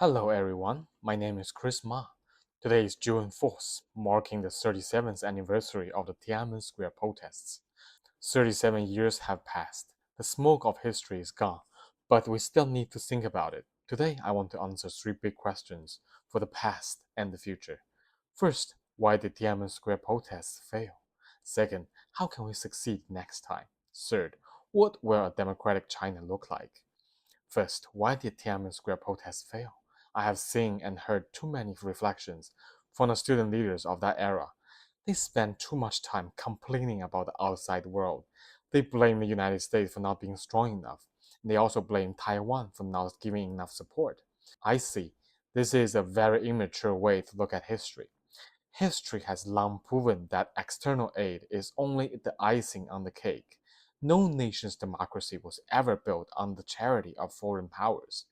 Hello everyone, my name is Chris Ma. Today is June 4th, marking the 37th anniversary of the Tiananmen Square protests. 37 years have passed. The smoke of history is gone, but we still need to think about it. Today, I want to answer three big questions for the past and the future. First, why did Tiananmen Square protests fail? Second, how can we succeed next time? Third, what will a democratic China look like? First, why did Tiananmen Square protests fail? I have seen and heard too many reflections from the student leaders of that era. They spent too much time complaining about the outside world. They blame the United States for not being strong enough. They also blame Taiwan for not giving enough support. I see. This is a very immature way to look at history. History has long proven that external aid is only the icing on the cake. No nation's democracy was ever built on the charity of foreign powers.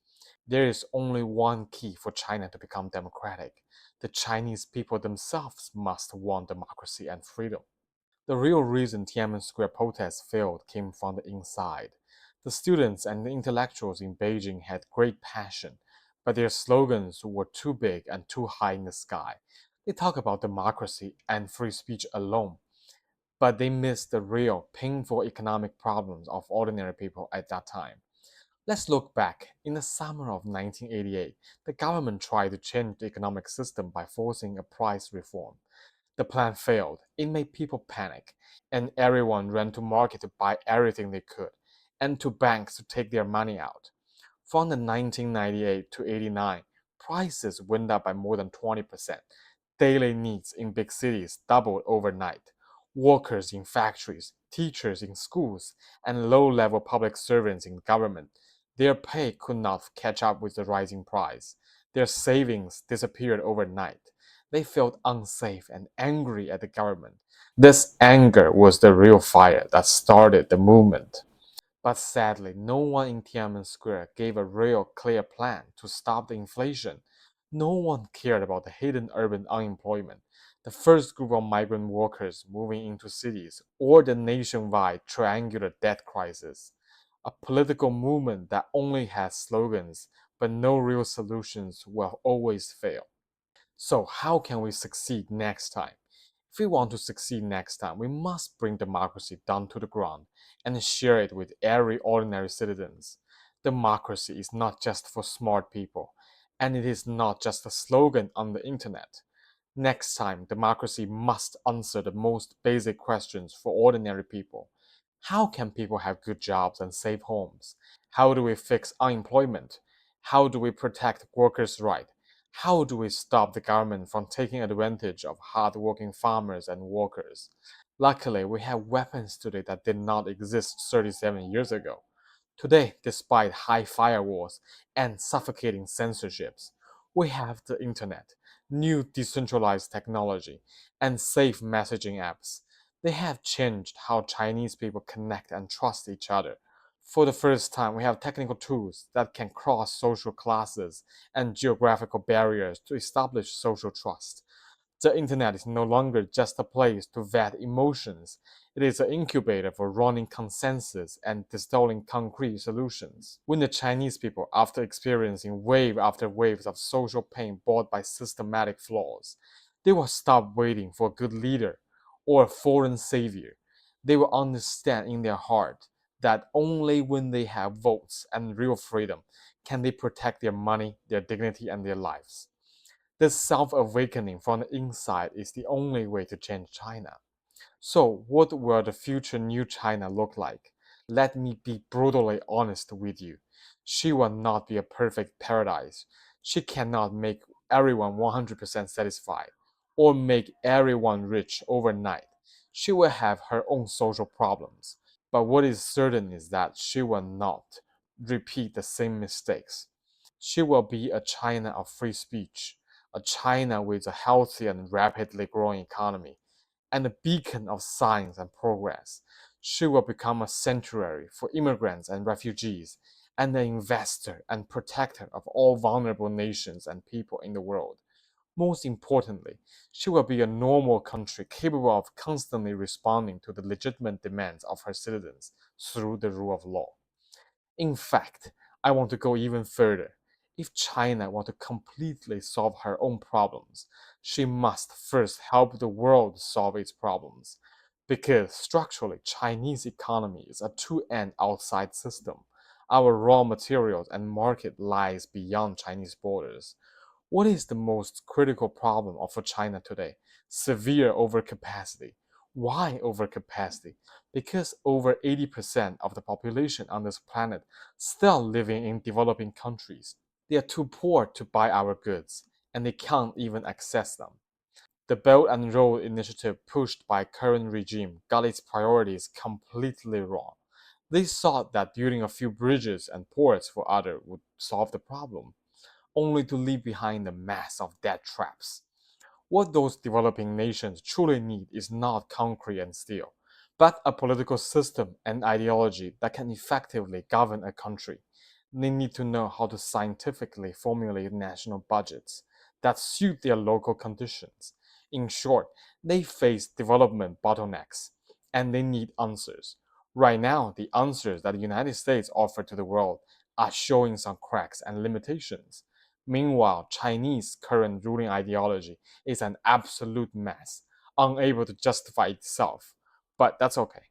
There is only one key for China to become democratic. The Chinese people themselves must want democracy and freedom. The real reason Tiananmen Square protests failed came from the inside. The students and the intellectuals in Beijing had great passion, but their slogans were too big and too high in the sky. They talk about democracy and free speech alone, but they missed the real, painful economic problems of ordinary people at that time. Let's look back. In the summer of 1988, the government tried to change the economic system by forcing a price reform. The plan failed. It made people panic, and everyone ran to market to buy everything they could, and to banks to take their money out. From the 1998 to 89, prices went up by more than 20%. Daily needs in big cities doubled overnight. Workers in factories, teachers in schools, and low-level public servants in government, their pay could not catch up with the rising price. Their savings disappeared overnight. They felt unsafe and angry at the government. This anger was the real fire that started the movement. But sadly, no one in Tiananmen Square gave a real clear plan to stop the inflation. No one cared about the hidden urban unemployment, the first group of migrant workers moving into cities, or the nationwide triangular debt crisis. A political movement that only has slogans but no real solutions will always fail. So, how can we succeed next time? If we want to succeed next time, we must bring democracy down to the ground and share it with every ordinary citizens. Democracy is not just for smart people, and it is not just a slogan on the internet. Next time, democracy must answer the most basic questions for ordinary people. How can people have good jobs and safe homes? How do we fix unemployment? How do we protect workers' rights? How do we stop the government from taking advantage of hard-working farmers and workers? Luckily, we have weapons today that did not exist 37 years ago. Today, despite high firewalls and suffocating censorships, we have the internet, new decentralized technology, and safe messaging apps. They have changed how Chinese people connect and trust each other. For the first time, we have technical tools that can cross social classes and geographical barriers to establish social trust. The internet is no longer just a place to vet emotions. It is an incubator for running consensus and distilling concrete solutions. When the Chinese people, after experiencing wave after waves of social pain brought by systematic flaws, they will stop waiting for a good leader or a foreign savior. They will understand in their heart that only when they have votes and real freedom can they protect their money, their dignity, and their lives. This self awakening from the inside is the only way to change China. So, what will the future new China look like? Let me be brutally honest with you. She will not be a perfect paradise. She cannot make everyone 100% satisfied or make everyone rich overnight. She will have her own social problems. But what is certain is that she will not repeat the same mistakes. She will be a China of free speech, a China with a healthy and rapidly growing economy, and a beacon of science and progress. She will become a sanctuary for immigrants and refugees, and an investor and protector of all vulnerable nations and people in the world. Most importantly, she will be a normal country capable of constantly responding to the legitimate demands of her citizens through the rule of law. In fact, I want to go even further. If China wants to completely solve her own problems, she must first help the world solve its problems. Because structurally, Chinese economy is a two-end outside system. Our raw materials and market lies beyond Chinese borders. What is the most critical problem for China today? Severe overcapacity. Why overcapacity? Because over 80% of the population on this planet still living in developing countries. They are too poor to buy our goods, and they can't even access them. The Belt and Road Initiative pushed by current regime got its priorities completely wrong. They thought that building a few bridges and ports for others would solve the problem, only to leave behind a mass of debt traps. What those developing nations truly need is not concrete and steel, but a political system and ideology that can effectively govern a country. They need to know how to scientifically formulate national budgets that suit their local conditions. In short, they face development bottlenecks and they need answers. Right now, the answers that the United States offer to the world are showing some cracks and limitations. Meanwhile, Chinese current ruling ideology is an absolute mess, unable to justify itself. But that's okay.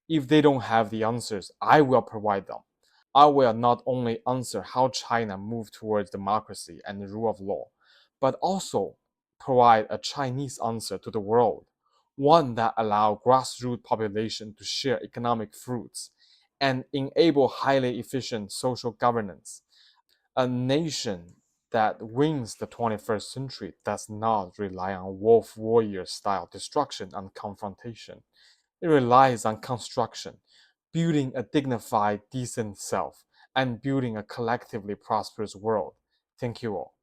If they don't have the answers, I will provide them. I will not only answer how China moved towards democracy and the rule of law, but also provide a Chinese answer to the world, one that allows grassroots population to share economic fruits and enable highly efficient social governance. A nation that wins the 21st century does not rely on wolf warrior style destruction and confrontation. It relies on construction, building a dignified, decent self, and building a collectively prosperous world. Thank you all.